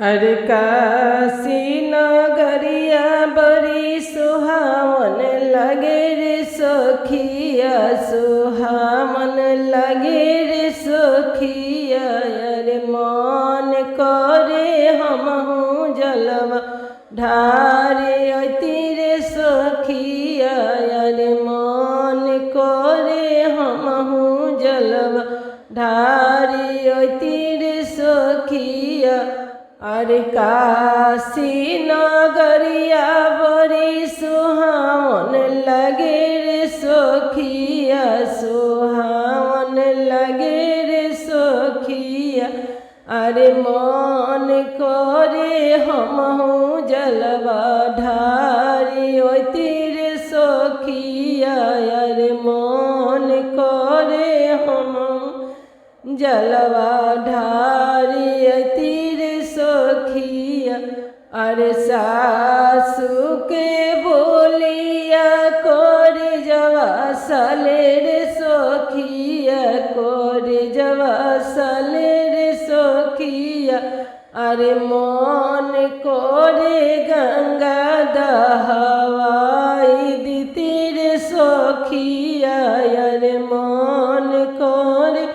अरे काशी नगरिया बड़ी सुहावन लगे रे सखिया, सुहावन लगे रे सखिया। अरे मन करे हमहू जलवा ढारे अति रे सखिया। अरे मन करे हमहू जलवा ढारे अति रे सखिया। अरे काशी नगरिया बड़ी सुहावन लगे रे सखिया, सुहावन लगे रे सखिया। अरे मन करे हमहू जलवा ढारी अति रे सखिया। अरे मन करे हमहू जलवा ढारी अति सखिया। अरे सासू के बोलिया कर जवा साले रे सखिया, कर जवा साले रे सखिया। अरे मन करे गंगा दहवाई दीती रे सखिया। अरे मन करे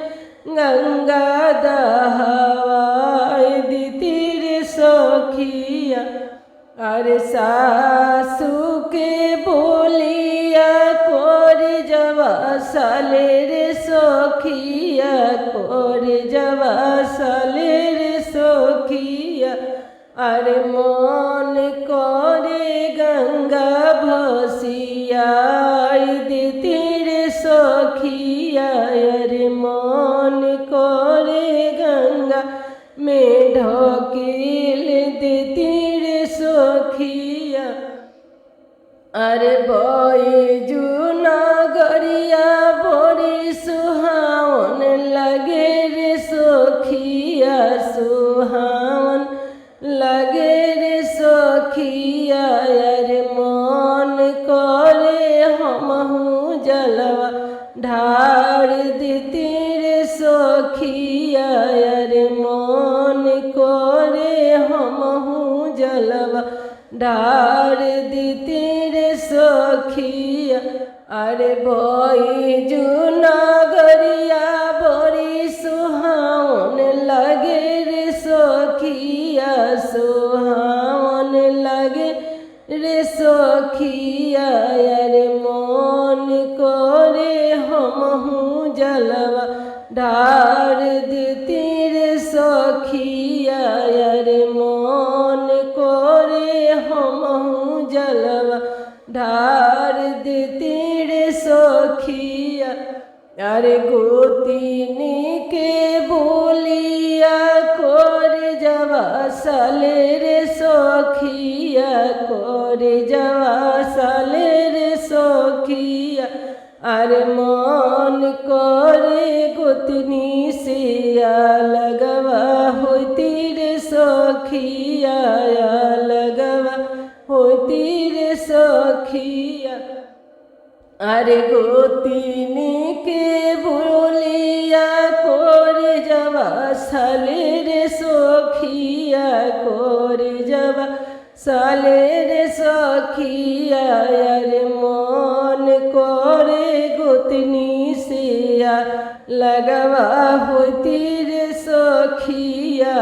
गंगा दहवाई दीती सखिया। अरे सासू के बोलिया कर जवा साले रे सखिया, कर जवा साले रे सखिया। अरे मन करे गंगा भसिया दीती रे सखिया। अरे मन करे गंगा में ढकेल देती रे सखिया। अरे बैजू नगरिया बड़ी सुहावन लगे रे सखिया, सुहावन लगे रे सखिया। अरे मन करे हमहू जलवा ढार देती रे सखिया। अरे मन करे हमहू जलवा ढार देती रे सखिया। अरे बैजू नगरिया बड़ी सुहावन लगे रे सखिया, सुहावन लगे रे सखिया। अरे मन करे हमहू जलवा ढार देती रे सखिया। अरे मन करे हमहू जलवा ढार देती रे सखिया। अरे गोतिनी के बोलिया कर जवा साले रे सखिया, कर जवा साले रे सखिया। अरे मन करे गोतनी से लगवा होती रे सखिया, लगवा होती रे सखिया। अरे गोतिनी के बोलिया कर जवा साले रे सखिया, कर जवा साले रे सखिया। अरे मन करे गोतनी से लगवा होती रे सखिया,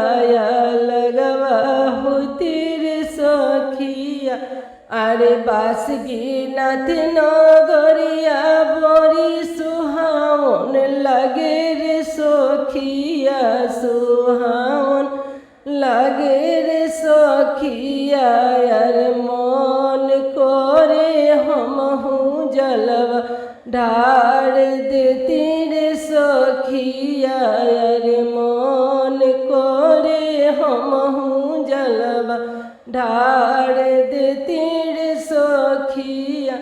लगवा होती रे सखिया। अरे बासुकीनाथ नगरिया बड़ी सुहावन लगे रे सखिया, सुहावन लगे रे सखिया। अरे मन करे हमहू जलवा ढार देती रे सखिया। अरे मन करे हमहू जलवा ढार देती रे सखिया।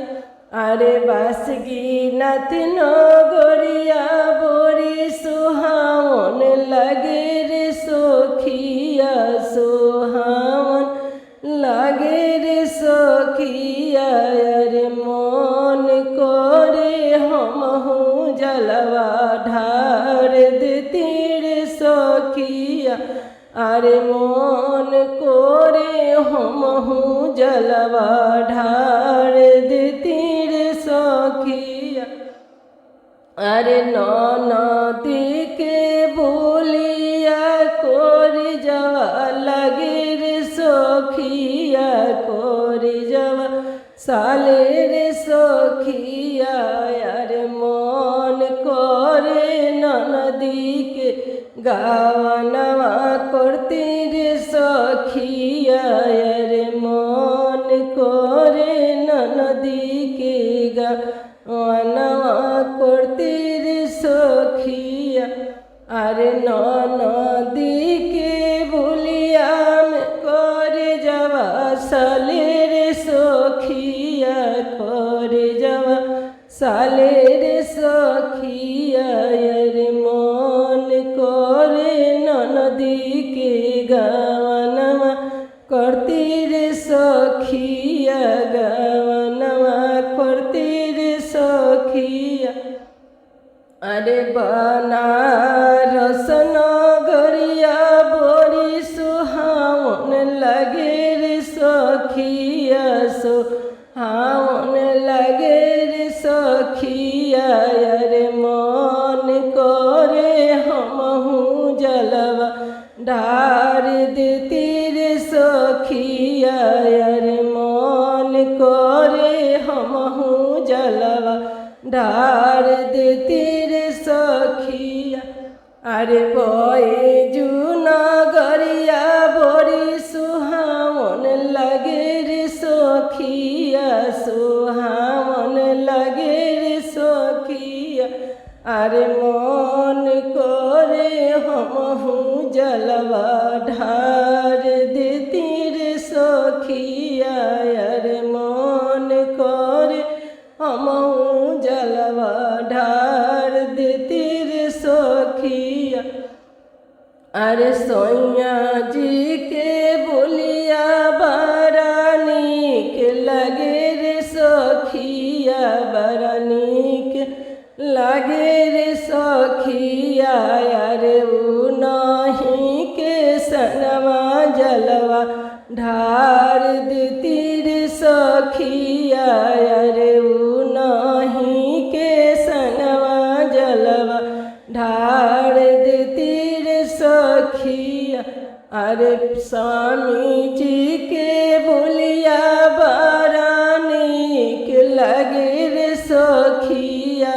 अरे बासुकीनाथ नगरिया बड़ी सुहावन लगे रे सखिया, सुहावन लगे रे सखिया। अरे मन करे हमहू जलवा ढार देती रे सखिया। अरे मन हमहू जलवा ढार देती रे सखिया। अरे नदी के बोलिया कोरी जवा लगे रे सखिया, कोरी जवा साले रे सखिया। अरे मन करे नदी के गावनवा करती रे सखिया। अरे मन करे नदी के गावनवा करती रे सखिया। अरे नदी के बोलिया में करे जवा साले रे सखिया, करे जवा साले रे सखिया। अरे मन करे नदी के गावनवा करती रे सखिया, गावनवा करती रे सखिया। अरे बनारस नगरिया बड़ी सुहावन लगे रे सखिया, सुहावन लगे रे सखिया। अरे मन करे हमहू जलवा ढार देती रे सखिया। अरे मन करे हमहू जलवा ढार देती रे सखिया। अरे बैजू नगरिया बड़ी सुहावन लगे रे सखिया, सुहावन लगे रे सखिया। अरे मन करे हमहू जलवा ढार देती रे सखिया। अरे मन करे हमहू जलवा ढार देती रे सखिया। अरे सैया जी के बोलिया बड़ा नीक लगे रे सखिया, बड़ा नीक लगे रे सखिया। अरे उ नहीं के सनवा जलवा ढार देती रे सखिया। अरे उ नहीं के सनवा जलवा ढार देती रे सखिया। अरे स्वामी जी के बोलिया बड़ा नीक लगे रे सखिया।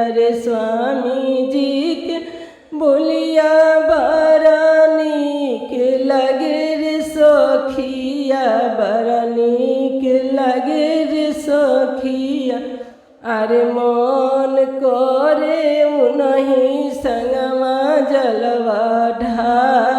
अरे स्वामी जी के बोलिया बड़ा नीक लगे रे सखिया, बड़ा नीक लगे रे सखिया। अरे मन करे उन्हीं संगवा जलवा ढार